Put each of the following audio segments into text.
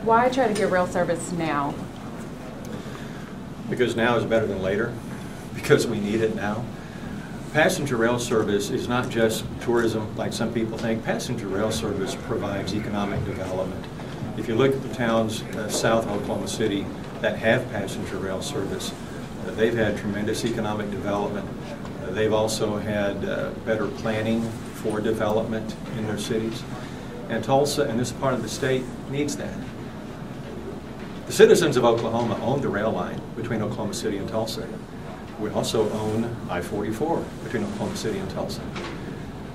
Why try to get rail service now? Because now is better than later, because we need it now. Passenger rail service is not just tourism like some people think. Passenger rail service provides economic development. If you look at the towns south of Oklahoma City that have passenger rail service, they've had tremendous economic development. They've also had better planning for development in their cities. And Tulsa and this part of the state needs that. The citizens of Oklahoma own the rail line between Oklahoma City and Tulsa. We also own I-44 between Oklahoma City and Tulsa.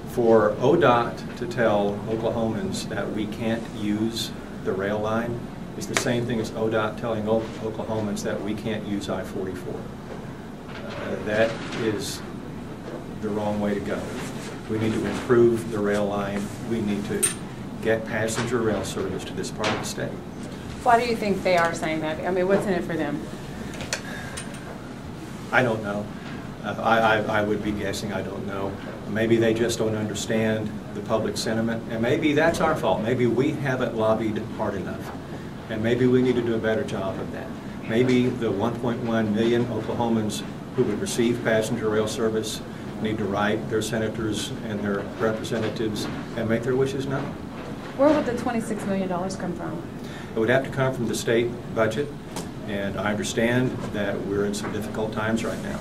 For ODOT to tell Oklahomans that we can't use the rail line is the same thing as ODOT telling Oklahomans that we can't use I-44. That is the wrong way to go. We need to improve the rail line. We need to get passenger rail service to this part of the state. Why do you think they are saying that? I mean, what's in it for them? I don't know. I would be guessing. I don't know. Maybe they just don't understand the public sentiment, and maybe that's our fault. Maybe we haven't lobbied hard enough, and maybe we need to do a better job of that. Maybe the 1.1 million Oklahomans who would receive passenger rail service need to write their senators and their representatives and make their wishes known. Where would the $26 million come from? It would have to come from the state budget, and I understand that we're in some difficult times right now,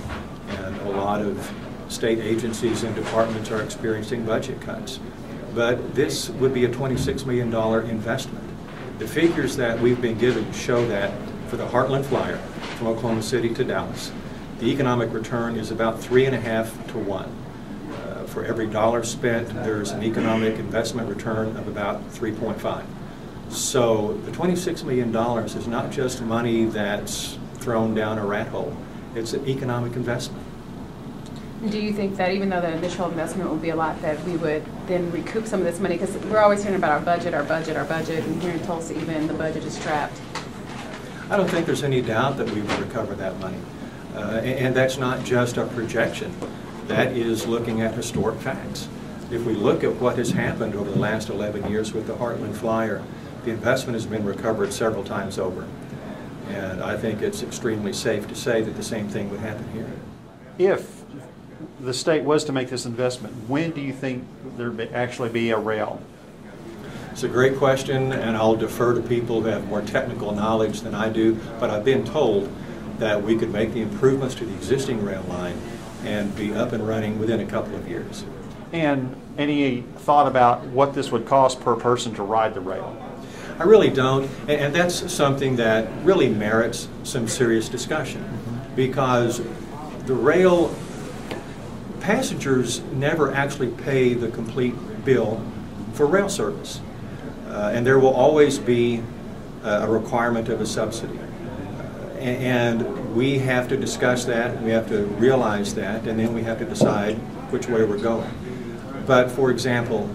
and a lot of state agencies and departments are experiencing budget cuts. But this would be a $26 million investment. The figures that we've been given show that for the Heartland Flyer from Oklahoma City to Dallas, the economic return is about 3.5 to 1. For every dollar spent, there's an economic investment return of about 3.5. So the $26 million is not just money that's thrown down a rat hole. It's an economic investment. Do you think that even though the initial investment would be a lot, that we would then recoup some of this money? Because we're always hearing about our budget, and here in Tulsa even the budget is trapped. I don't think there's any doubt that we will recover that money. And that's not just a projection. That is looking at historic facts. If we look at what has happened over the last 11 years with the Heartland Flyer, the investment has been recovered several times over. And I think it's extremely safe to say that the same thing would happen here. If the state was to make this investment, when do you think there would actually be a rail? It's a great question, and I'll defer to people who have more technical knowledge than I do, but I've been told that we could make the improvements to the existing rail line and be up and running within a couple of years. And any thought about what this would cost per person to ride the rail? I really don't, and that's something that really merits some serious discussion, because the rail passengers never actually pay the complete bill for rail service, and there will always be a requirement of a subsidy. And we have to discuss that, we have to realize that, and then we have to decide which way we're going. But for example,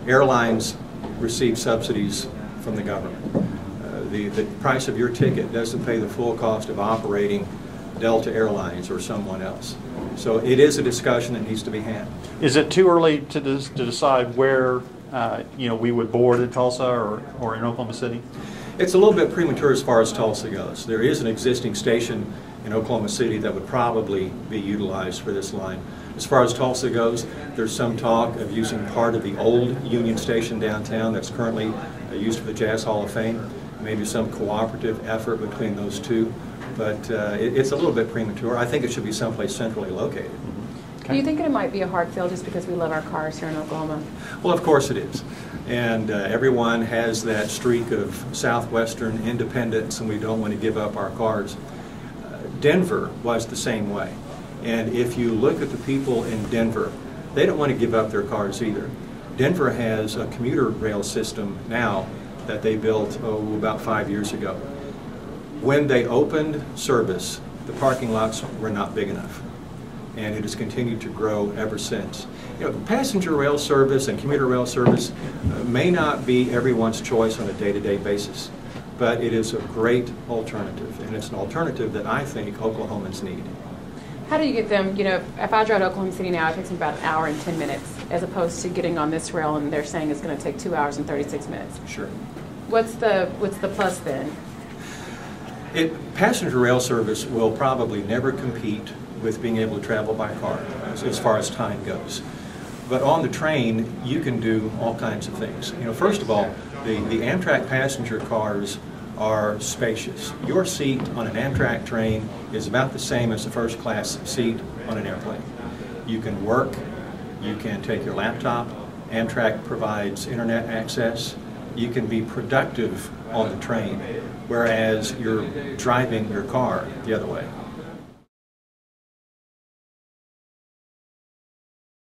airlines receive subsidies from the government. The price of your ticket doesn't pay the full cost of operating Delta Airlines or someone else. So it is a discussion that needs to be had. Is it too early to decide where we would board in Tulsa or in Oklahoma City? It's a little bit premature as far as Tulsa goes. There is an existing station in Oklahoma City that would probably be utilized for this line. As far as Tulsa goes, there's some talk of using part of the old Union Station downtown that's currently used for the Jazz Hall of Fame. Maybe some cooperative effort between those two, but it's a little bit premature. I think it should be someplace centrally located. Do you think it might be a hard sell just because we love our cars here in Oklahoma? Well, of course it is. And everyone has that streak of southwestern independence, and we don't want to give up our cars. Denver was the same way. And if you look at the people in Denver, they don't want to give up their cars either. Denver has a commuter rail system now that they built about 5 years ago. When they opened service, the parking lots were not big enough, and it has continued to grow ever since. Passenger rail service and commuter rail service may not be everyone's choice on a day-to-day basis, but it is a great alternative, and it's an alternative that I think Oklahomans need. How do you get them, if I drive to Oklahoma City now, it takes me about an hour and 10 minutes, as opposed to getting on this rail and they're saying it's going to take 2 hours and 36 minutes. Sure. What's the plus then? Passenger rail service will probably never compete with being able to travel by car as far as time goes. But on the train, you can do all kinds of things. You know, first of all, the Amtrak passenger cars are spacious. Your seat on an Amtrak train is about the same as a first class seat on an airplane. You can work, you can take your laptop, Amtrak provides internet access, you can be productive on the train, whereas you're driving your car the other way.